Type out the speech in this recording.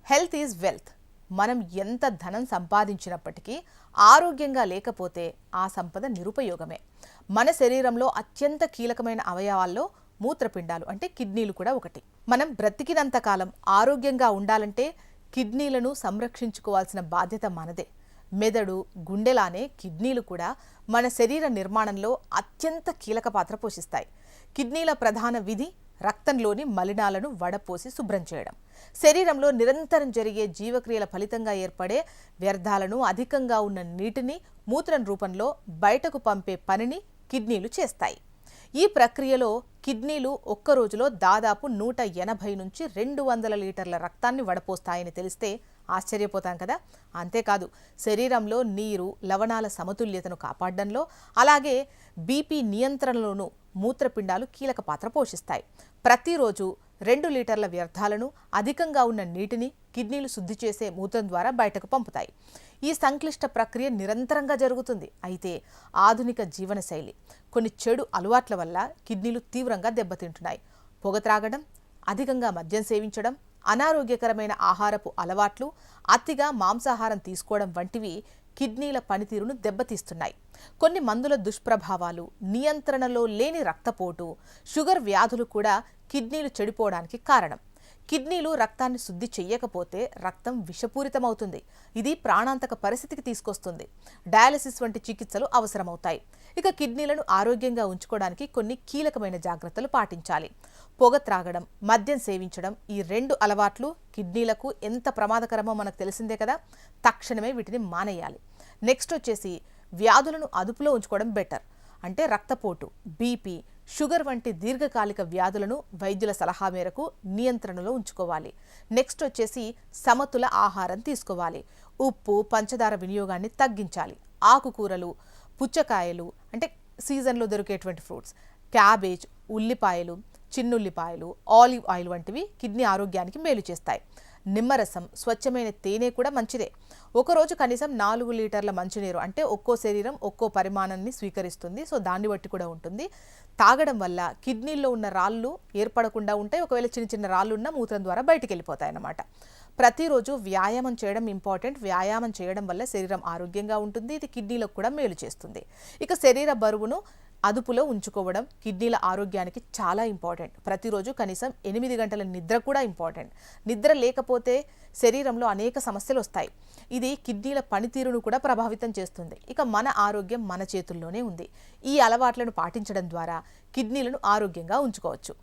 Health is wealth. మనం ఎంత ధనం సంపాదించినప్పటికీ ఆరోగ్యంగా లేకపోతే ఆ సంపద నిరుపయోగమే. మన శరీరంలో అత్యంత కీలకమైన అవయవాల్లో మూత్రపిండాలు అంటే కిడ్నీలు కూడా ఒకటి. మనం బ్రతికినంత కాలం ఆరోగ్యంగా ఉండాలంటే కిడ్నీలను సంరక్షించుకోవాల్సిన బాధ్యత మనదే. మెదడు, గుండెలానే కిడ్నీలు కూడా మన శరీర నిర్మాణంలో అత్యంత కీలక పాత్ర పోషిస్తాయి. కిడ్నీల ప్రధాన విధి రక్తంలోని మలినాలను వడపోసి శుభ్రం చేయడం. శరీరంలో నిరంతరం జరిగే జీవక్రియల ఫలితంగా ఏర్పడే వ్యర్థాలను, అధికంగా ఉన్న నీటిని మూత్రం రూపంలో బయటకు పంపే పనిని కిడ్నీలు చేస్తాయి. ఈ ప్రక్రియలో కిడ్నీలు ఒక్క రోజులో దాదాపు 180 నుంచి 200 లీటర్ల రక్తాన్ని వడపోస్తాయని తెలిస్తే ఆశ్చర్యపోతాం కదా. అంతేకాదు, శరీరంలో నీరు, లవణాల సమతుల్యతను కాపాడడంలో, అలాగే బీపీ నియంత్రణలోనూ మూత్రపిండాలు కీలక పాత్ర పోషిస్తాయి. ప్రతిరోజు 2 లీటర్ల వ్యర్థాలను, అధికంగా ఉన్న నీటిని కిడ్నీలు శుద్ధి చేసే మూత్రం ద్వారా బయటకు పంపుతాయి. ఈ సంక్లిష్ట ప్రక్రియ నిరంతరంగా జరుగుతుంది. అయితే ఆధునిక జీవనశైలి, కొన్ని చెడు అలవాట్ల వల్ల కిడ్నీలు తీవ్రంగా దెబ్బతింటున్నాయి. పొగ త్రాగడం, అధికంగా మద్యం సేవించడం, అనారోగ్యకరమైన ఆహారపు అలవాట్లు, అతిగా మాంసాహారం తీసుకోవడం వంటివి కిడ్నీల పనితీరును దెబ్బతీస్తున్నాయి. కొన్ని మందుల దుష్ప్రభావాలు, నియంత్రణలో లేని రక్తపోటు, షుగర్ వ్యాధులు కూడా కిడ్నీలు చెడిపోవడానికి కారణం. కిడ్నీలు రక్తాన్ని శుద్ధి చెయ్యకపోతే రక్తం విషపూరితమవుతుంది. ఇది ప్రాణాంతక పరిస్థితికి తీసుకొస్తుంది. డయాలసిస్ వంటి చికిత్సలు అవసరమవుతాయి. ఇక కిడ్నీలను ఆరోగ్యంగా ఉంచుకోవడానికి కొన్ని కీలకమైన జాగ్రత్తలు పాటించాలి. పొగ త్రాగడం, మద్యం సేవించడం, ఈ 2 అలవాట్లు కిడ్నీలకు ఎంత ప్రమాదకరమో మనకు తెలిసిందే కదా. తక్షణమే వీటిని మానేయాలి. నెక్స్ట్ వచ్చేసి వ్యాధులను అదుపులో ఉంచుకోవడం బెటర్. అంటే రక్తపోటు, బీపీ, షుగర్ వంటి దీర్ఘకాలిక వ్యాధులను వైద్యుల సలహా మేరకు నియంత్రణలో ఉంచుకోవాలి. నెక్స్ట్ వచ్చేసి సమతుల ఆహారం తీసుకోవాలి. ఉప్పు, పంచదార వినియోగాన్ని తగ్గించాలి. ఆకుకూరలు, పుచ్చకాయలు అంటే సీజన్లో దొరికేటువంటి ఫ్రూట్స్, క్యాబేజ్, ఉల్లిపాయలు, చిన్నుల్లిపాయలు, ఆలివ్ ఆయిల్ వంటివి కిడ్నీ ఆరోగ్యానికి మేలు చేస్తాయి. నిమ్మరసం, స్వచ్ఛమైన తేనె కూడా మంచిదే. ఒకరోజు కనీసం 4 లీటర్ల మంచినీరు, అంటే ఒక్కో శరీరం ఒక్కో పరిమాణాన్ని స్వీకరిస్తుంది. సో దాన్ని బట్టి కూడా ఉంటుంది. తాగడం వల్ల కిడ్నీల్లో ఉన్న రాళ్ళు ఏర్పడకుండా ఉంటాయి. ఒకవేళ చిన్న చిన్న రాళ్ళు ఉన్న మూత్రం ద్వారా బయటికి వెళ్ళిపోతాయి అన్నమాట. ప్రతిరోజు వ్యాయామం చేయడం ఇంపార్టెంట్. వ్యాయామం చేయడం వల్ల శరీరం ఆరోగ్యంగా ఉంటుంది. ఇది కిడ్నీలకు కూడా మేలు చేస్తుంది. ఇక శరీర బరువును అదుపులో ఉంచుకోవడం కిడ్నీల ఆరోగ్యానికి చాలా ఇంపార్టెంట్. ప్రతిరోజు కనీసం 8 గంటల నిద్ర కూడా ఇంపార్టెంట్. నిద్ర లేకపోతే శరీరంలో అనేక సమస్యలు వస్తాయి. ఇది కిడ్నీల పనితీరును కూడా ప్రభావితం చేస్తుంది. ఇక మన ఆరోగ్యం మన చేతుల్లోనే ఉంది. ఈ అలవాట్లను పాటించడం ద్వారా కిడ్నీలను ఆరోగ్యంగా ఉంచుకోవచ్చు.